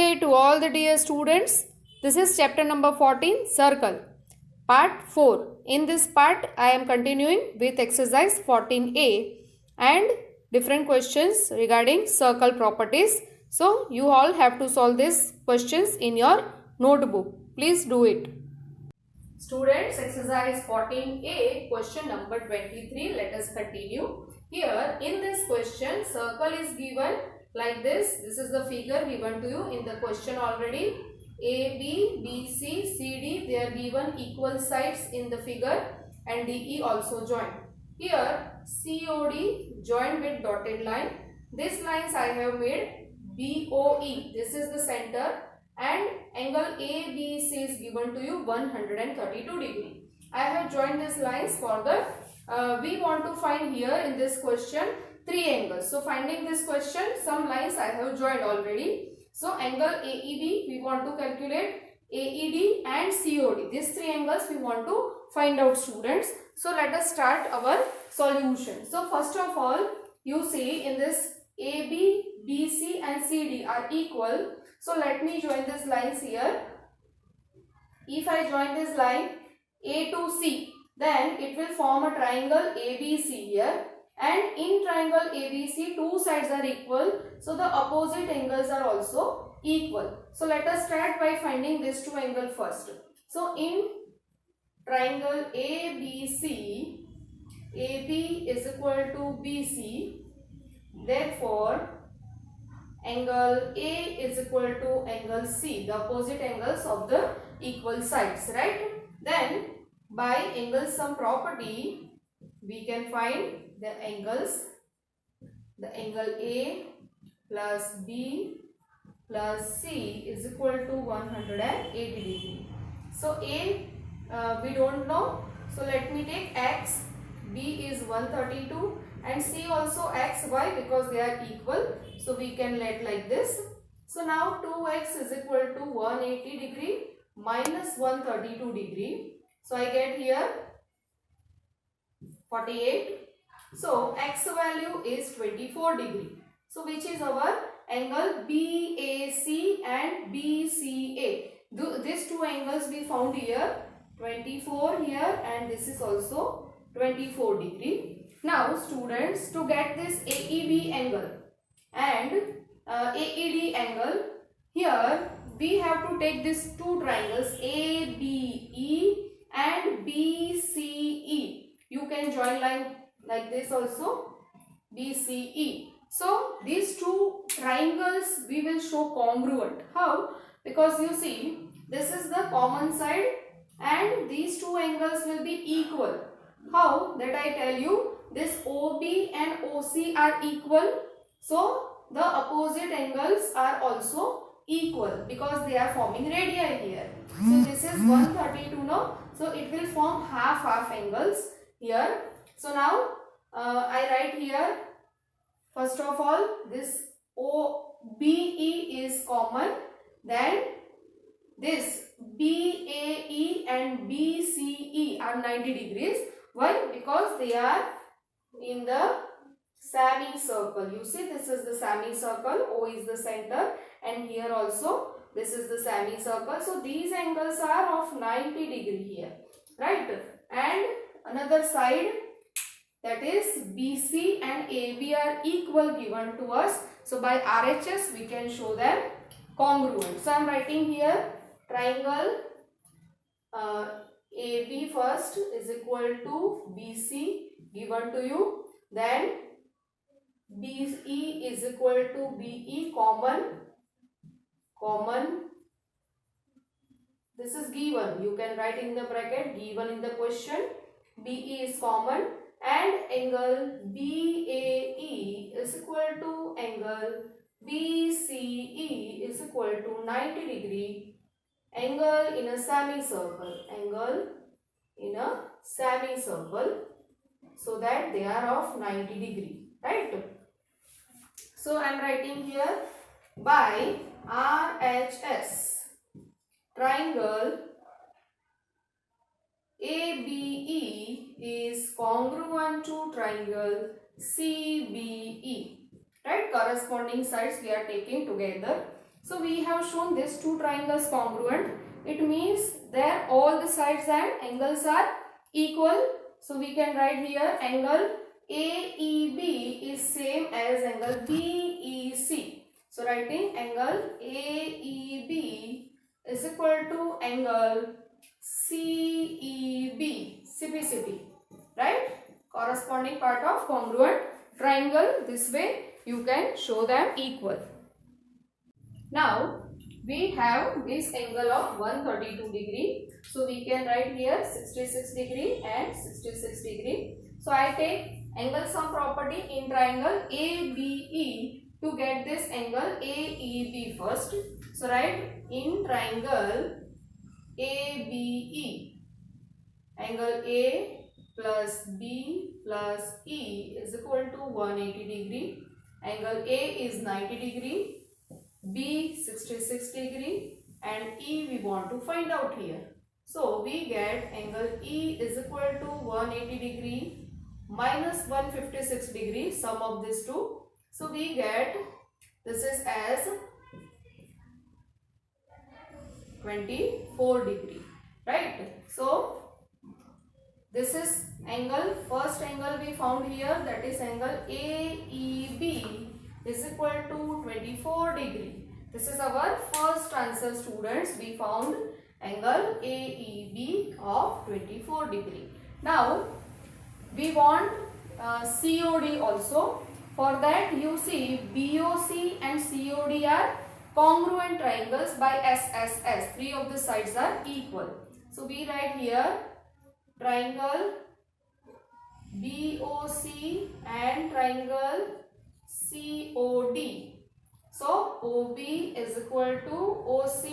day to all the dear students. This is chapter number 14, Circle, part 4. In this part, I am continuing with exercise 14a and different questions regarding circle properties. So, you all have to solve these questions in your notebook. Please do it. Students, exercise 14a, question number 23. Let us continue. Here, in this question, circle is given like this. This is the figure given to you in the question already. A, B, B, C, C, D, they are given equal sides in the figure, and D, E also joined. Here, C, O, D joined with dotted line. These lines I have made B, O, E. This is the center, and angle ABC is given to you 132 degree. I have joined these lines for the we want to find here in this question three angles. So finding this question, some lines I have joined already. So angle AEB we want to calculate, AED and COD. These three angles we want to find out, students. So let us start our solution. So first of all, you see in this AB, BC and CD are equal. So let me join these lines here. If I join this line A to C, then it will form a triangle ABC here, and in triangle ABC two sides are equal, so the opposite angles are also equal. So let us start by finding these two angles first. So in triangle ABC, AB is equal to BC, therefore angle A is equal to angle C, the opposite angles of the equal sides, right? Then by angle sum property, we can find the angles, the angle A plus B plus C is equal to 180 degree. So A we don't know, so let me take X, B is 132 and C also X. Why? Because they are equal, so we can let like this. So now 2x is equal to 180 degree minus 132 degree. So I get here 48. So x value is 24 degree. So which is our angle BAC and BCA. These two angles we found here, 24 here, and this is also 24 degree. Now students, to get this AEB angle and AED angle, here we have to take these two triangles ABE and BCE. You can join line like this also, BCE. So these two triangles we will show congruent. How? Because you see, this is the common side and these two angles will be equal. How? That I tell you, this OB and OC are equal. So the opposite angles are also equal because they are forming radii here. So this is 132 now. So it will form half angles here. So now I write here, first of all, this OBE is common. Then this BAE and BCE are 90 degrees. Why? Because they are in the semicircle. You see, this is the semicircle. O is the center, and here also this is the semicircle. So these angles are of 90 degree here, right? And another side, that is BC and AB are equal given to us. So by RHS we can show them congruent. So I am writing here triangle AB first is equal to BC given to you. Then BE is equal to BE common. This is given. You can write in the bracket given in the question. BE is common and angle BAE is equal to angle BCE is equal to 90 degree. Angle in a semicircle. Angle in a semicircle. So that they are of 90 degree. Right? So I am writing here by RHS triangle ABE is congruent to triangle CBE. Right? Corresponding sides we are taking together. So we have shown these two triangles congruent. It means that all the sides and angles are equal. So we can write here angle AEB is same as angle BEC. So writing angle AEB is equal to angle CPCT, right? Corresponding part of congruent triangle. This way you can show them equal. Now we have this angle of 132 degree. So we can write here 66 degree and 66 degree. So I take angle sum property in triangle ABE to get this angle AEB first. So write in triangle ABE, angle A plus B plus E is equal to 180 degree. Angle A is 90 degree, B 66 degree, and E we want to find out here. So we get angle E is equal to 180 degree minus 156 degree, sum of these two. So we get this is as 24 degree, right? So this is angle, first angle we found here, that is angle AEB is equal to 24 degree. This is our first answer, students. We found angle AEB of 24 degree. Now we want COD also. For that you see BOC and COD are congruent triangles by SSS. Three of the sides are equal. So we write here triangle BOC and triangle COD. So OB is equal to OC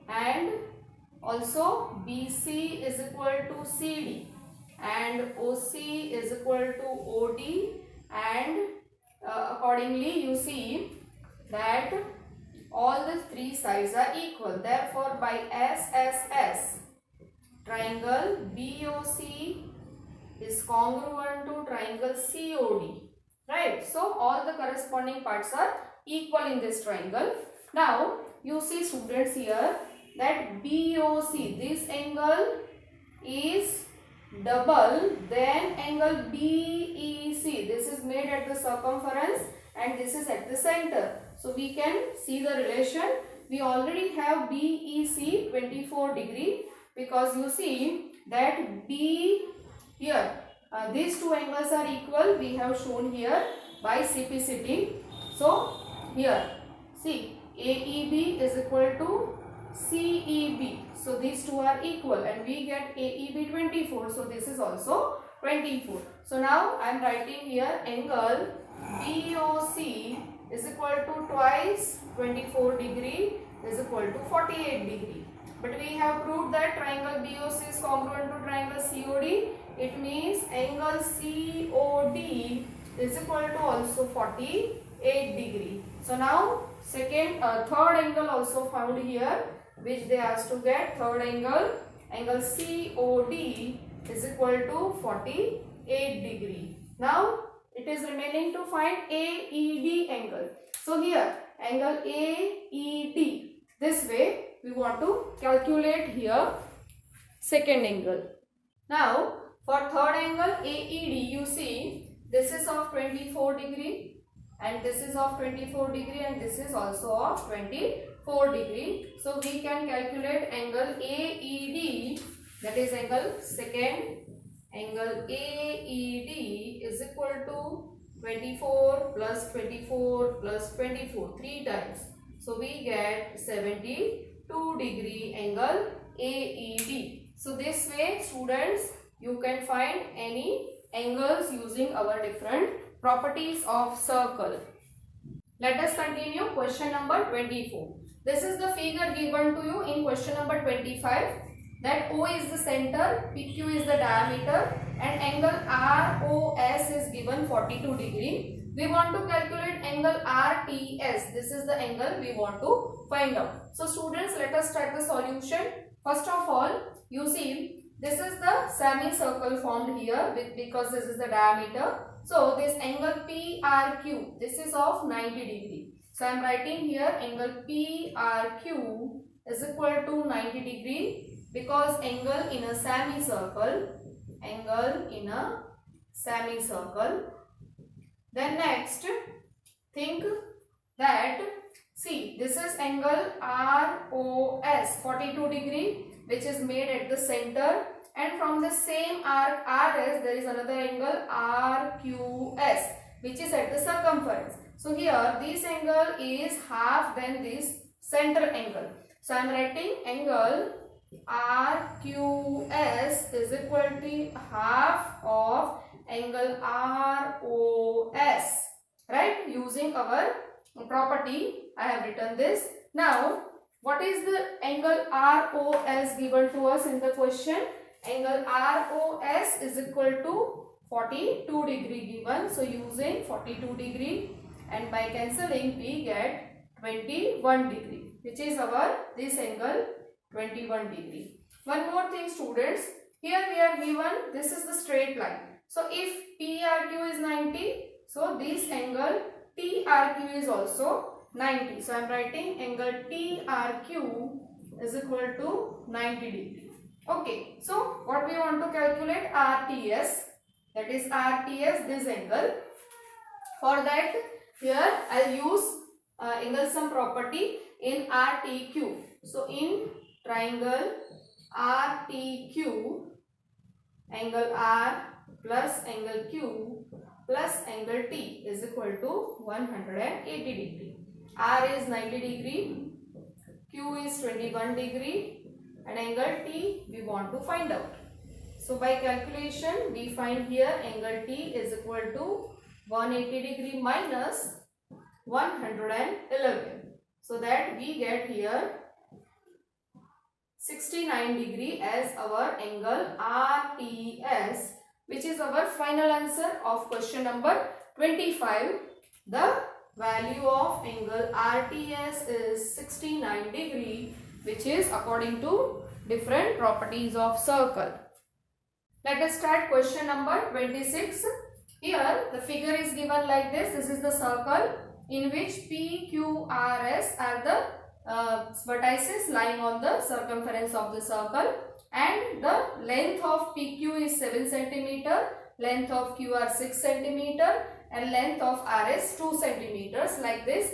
and also BC is equal to CD and OC is equal to OD, and accordingly you see that all the three sides are equal. Therefore by SSS triangle BOC is congruent to triangle COD, right? So all the corresponding parts are equal in this triangle. Now you see, students, here that BOC, this angle is double than angle BEC. This is made at the circumference and this is at the center. So we can see the relation. We already have BEC 24 degree, because you see that B here, these two angles are equal. We have shown here by CPCT. So here see AEB is equal to CEB. So these two are equal and we get AEB 24. So this is also 24. So now I am writing here angle BOC is equal to twice 24 degree is equal to 48 degree. But we have proved that triangle BOC is congruent to triangle COD. It means angle COD is equal to also 48 degree. So now third angle also found here, which they asked to get. Third angle COD is equal to 48 degree. Now it is remaining to find AED angle. So here angle AED, this way we want to calculate here second angle. Now for third angle AED, you see this is of 24 degree and this is of 24 degree and this is also of 24 degree. So we can calculate angle AED, that is angle second. Angle AED is equal to 24 plus 24 plus 24, 3 times. So we get 72 degree angle AED. So this way, students, you can find any angles using our different properties of circle. Let us continue question number 24. This is the figure given to you in question number 25, that O is the center, PQ is the diameter, and angle ROS is given 42 degree. We want to calculate angle RTS. This is the angle we want to find out. So students, let us start the solution. First of all, you see this is the semicircle formed here because this is the diameter. So this angle PRQ, this is of 90 degree. So I am writing here angle PRQ is equal to 90 degree because angle in a semicircle. Then next, think that, see, this is angle ROS 42 degree which is made at the center, and from the same arc RS there is another angle RQS which is at the circumference. So here this angle is half than this center angle. So I am writing angle RQS is equal to half of angle ROS, right? Using our property I have written this. Now what is the angle ROS given to us in the question? Angle ROS is equal to 42 degree given. So using 42 degree and by cancelling we get 21 degree, which is our this angle 21 degree. One more thing students, here we are given this is the straight line. So if PRQ is 90, so this angle TRQ is also 90. So I am writing angle TRQ is equal to 90 degree. Okay, so what we want to calculate? RTS, that is RTS, this angle. For that, here I will use angle sum property in RTQ. So in triangle RTQ, angle R plus angle Q plus angle T is equal to 180 degree. R is 90 degree, Q is 21 degree, and angle T we want to find out. So by calculation we find here angle T is equal to 180 degree minus 111. So that we get here 69 degree as our angle RTS, which is our final answer of question number 25. The value of angle RTS is 69 degree, which is according to different properties of circle. Let us start question number 26. Here the figure is given like this. This is the circle in which PQRS are the vertices lying on the circumference of the circle, and the length of PQ is 7 cm, length of QR 6 cm, and length of RS 2 cm. Like this,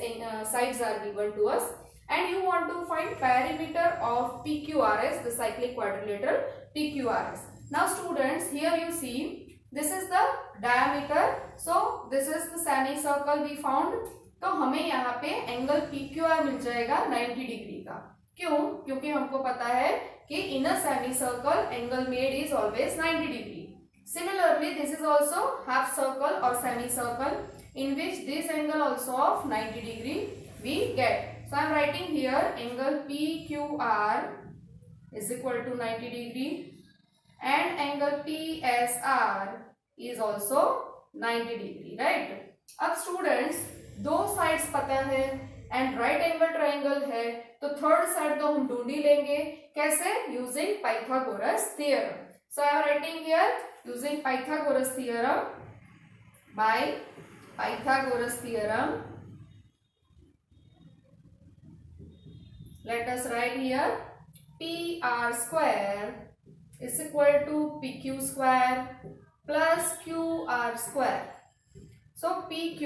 sides are given to us, and you want to find perimeter of PQRS, the cyclic quadrilateral PQRS. Now students, here you see this is the diameter. So this is the semicircle we found. तो हमें यहाँ पे angle PQR मिल जाएगा 90 degree का. क्यों? क्योंकि हमको पता है कि in a semi circle angle made is always 90 degree. Similarly, this is also half circle or semi circle in which this angle also of 90 degree we get. So I am writing here angle PQR is equal to 90 degree and angle PSR is also 90 degree, right? अब students दो sides पता है and right angle triangle है, तो third side तो हम ढूंढ ही लेंगे. कैसे? Using Pythagoras theorem. So I am writing here using Pythagoras theorem. By Pythagoras theorem, let us write here PR square is equal to PQ square plus QR square. So PQ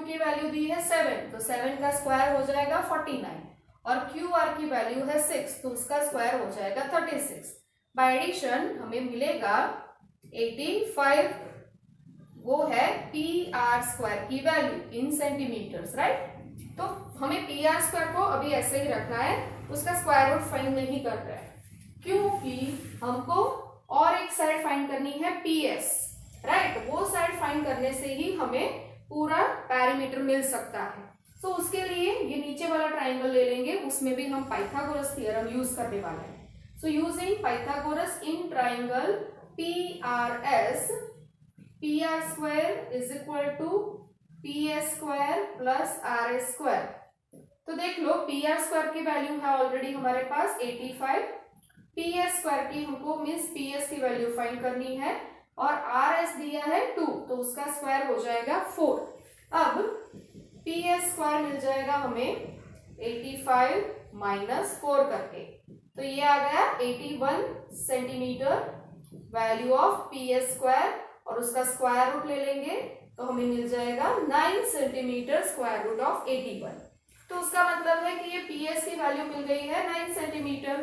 की value दी है 7, तो 7 का square हो जाएगा 49 और QR की value है 6, तो उसका स्क्वायर हो जाएगा 36. बाय एडिशन हमें मिलेगा 85, वो है PR स्क्वायर की वैल्यू इन सेंटीमीटर्स, राइट? तो हमें PR स्क्वायर को अभी ऐसे ही रखना है, उसका स्क्वायर रूट फाइंड नहीं कर रहा है, क्योंकि हमको और एक साइड फाइंड करनी है PS, राइट? वो साइड फाइंड करने से ही हमें पूरा पैरामीटर मिल सकता है. सो उसके लिए ये नीचे वाला ट्राइंगल ले लेंगे, उसमें भी हम पाइथागोरस थ्योरम यूज करने वाले हैं. So using Pythagoras in triangle PRS, PR square is equal to PS square plus RS square. तो देख लो PR स्क्वायर की वैल्यू है ऑलरेडी हमारे पास 85, PS स्क्वायर की हमको मीन्स PS की वैल्यू फाइंड करनी है और RS दिया है 2, तो उसका स्क्वायर हो जाएगा 4. अब पी एस स्क्वायर मिल जाएगा हमें 85 माइनस 4 करके, तो ये आ गया 81 centimetre value of P S square, और उसका स्क्वायर रूट ले लेंगे तो हमें मिल जाएगा 9 सेंटीमीटर स्क्वायर रूट ऑफ 81। तो उसका मतलब है कि ये पी एस की वैल्यू मिल गई है 9 सेंटीमीटर।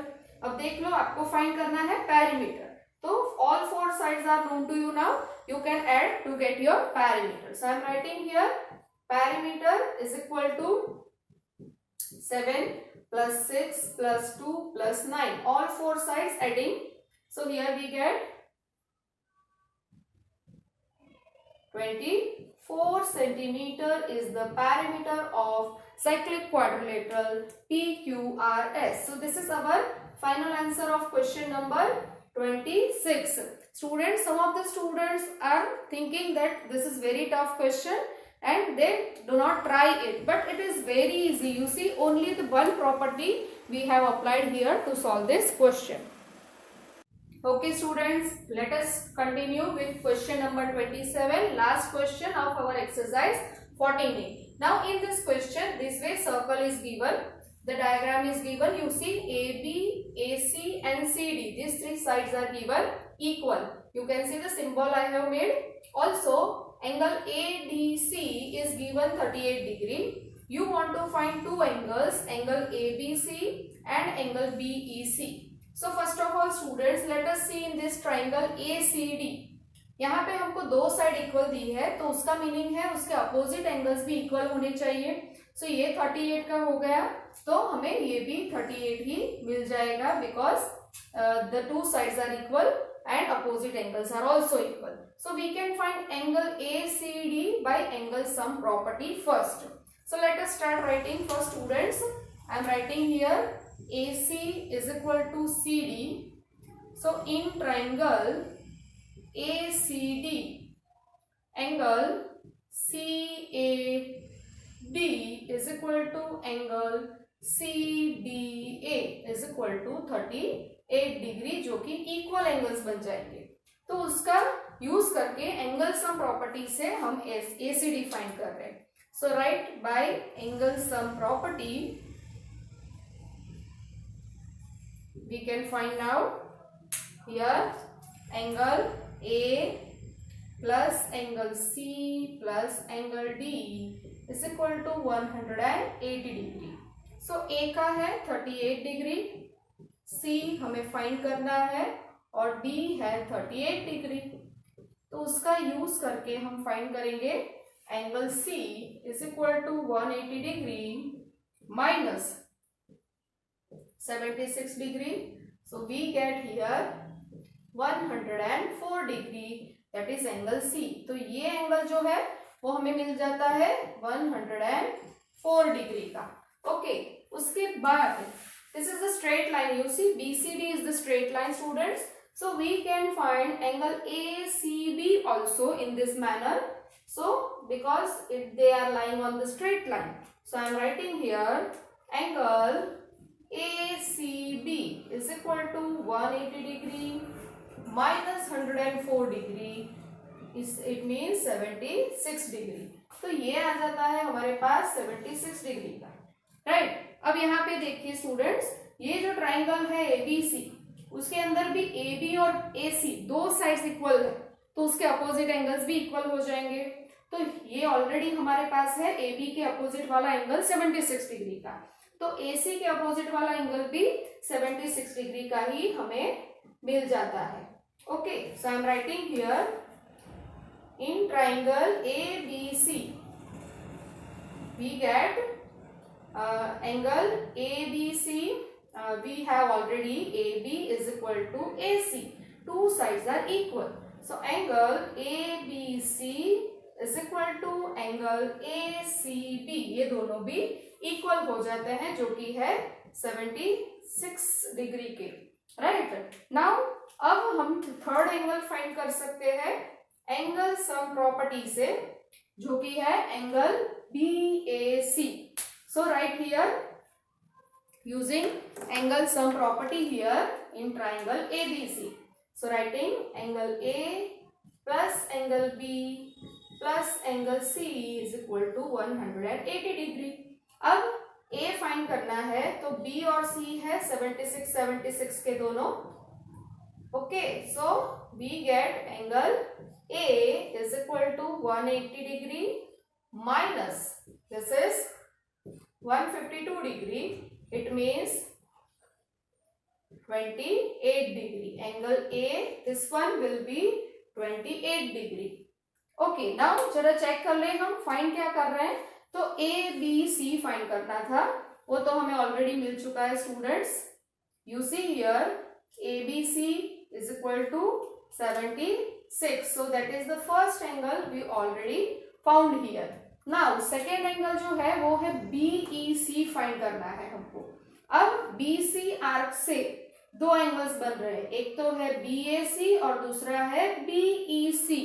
अब देख लो, आपको फाइंड करना है पेरीमीटर, तो all four sides are known to you now, you can add to get your perimeter. So I am writing here perimeter is equal to 7 plus 6 plus 2 plus 9, all four sides adding, so here we get 24 centimeter is the perimeter of cyclic quadrilateral PQRS. So this is our final answer of question number 26. Students, some of the students are thinking that this is very tough question and they do not try it, but it is very easy. You see, only the one property we have applied here to solve this question. Okay students, let us continue with question number 27, last question of our exercise 14a. Now in this question, this way circle is given, the diagram is given. You see AB, AC and CD, these three sides are given equal. You can see the symbol I have made. Also angle ADC is given 38 degree. You want to find two angles, angle ABC and angle BEC. So first of all students, let us see in this triangle ACD. यहाँ पे हमको दो side equal दी है, तो उसका meaning है उसके opposite angles भी इक्वल होने चाहिए। सो ये 38 का हो गया, तो हमें ये भी 38 ही मिल जाएगा, because the two sides are equal and opposite angles are also equal. So we can find angle ACD by angle sum property first. So let us start writing for students. I am writing here AC is equal to CD. So in triangle ACD, angle CAD is equal to angle CDA is equal to 38 degree, जो कि equal angles बन जाएंगे। तो उसका use करके angle sum property से हम ACD find कर रहे हैं। So right, by angle sum property we can find out here angle A plus angle C plus angle D is equal to 180 degree. So A का है 38 degree, सी हमें find करना है और डी है 38 डिग्री। तो उसका यूज करके हम फाइंड करेंगे angle C is equal to 180 degree minus 76 degree. So we get here 104 degree, that is angle C. तो ये एंगल जो है वो हमें मिल जाता है 104 डिग्री का। ओके, उसके बाद this is the straight line. You see BCD is the straight line students. So we can find angle ACB also in this manner. So because they are lying on the straight line. So I am writing here angle ACB is equal to 180 degree minus 104 degree. It means 76 degree. तो ये आ जाता है हमारे पास 76 degree का, right. अब यहाँ पे देखिए स्टूडेंट्स, ये जो ट्राइंगल है एबीसी, उसके अंदर भी AB और AC दो साइड्स इक्वल है, तो उसके अपोजिट एंगल्स भी इक्वल हो जाएंगे। तो ये ऑलरेडी हमारे पास है AB के अपोजिट वाला एंगल 76 डिग्री का, तो AC के अपोजिट वाला एंगल भी 76 डिग्री का ही हमें मिल जाता है। Okay, so I am writing here in triangle ABC we get angle ABC, we have already AB is equal to AC, two sides are equal, so angle ABC is equal to angle ACB, ये दोनों भी equal हो जाते हैं, जो कि है 76 degree के, राइट। नाउ अब हम थर्ड एंगल फाइंड कर सकते हैं एंगल सम प्रॉपर्टी से, जो कि है angle BAC। So write here using angle sum property here in triangle ABC. So writing angle A plus angle B plus angle C is equal to 180 degree. अब A find करना है तो B और सी है 76 के दोनों। Okay, so we get angle A is equal to 180 degree minus this is 152 degree, it means 28 degree. Angle A, this one will be 28 degree. Okay, now जरा check कर ले हम फाइंड क्या कर रहे हैं। तो A, B, C फाइंड करना था, वो तो हमें ऑलरेडी मिल चुका है students. You see here ABC is equal to 76. So that is the first angle we already found here. Now second angle जो है वो है BEC फाइंड करना है हमको। अब BC आर्क से दो एंगल्स बन रहे हैं, एक तो है BAC और दूसरा है BEC।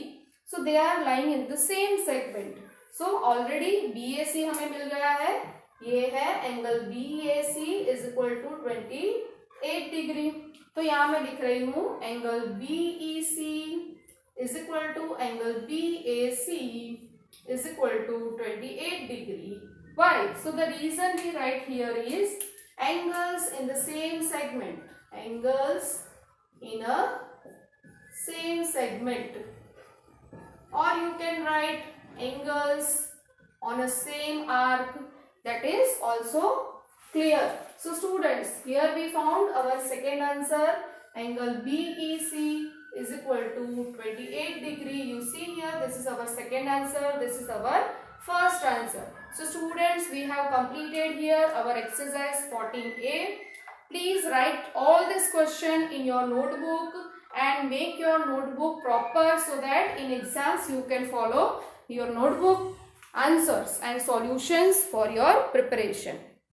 So they are lying in the same segment. So already BAC हमें मिल गया है, ये है angle BAC is equal to 28 degree. तो यहाँ मैं लिख रही हूँ angle BEC is equal to angle BAC is equal to 28 degree. Why? So the reason we write here is angles in the same segment. Angles in a same segment, or you can write angles on a same arc, that is also clear. So students, here we found our second answer, angle BEC is equal to 28 degree. You see here, this is our second answer, this is our first answer. So students, we have completed here our exercise 14A. Please write all this question in your notebook and make your notebook proper so that in exams you can follow your notebook answers and solutions for your preparation.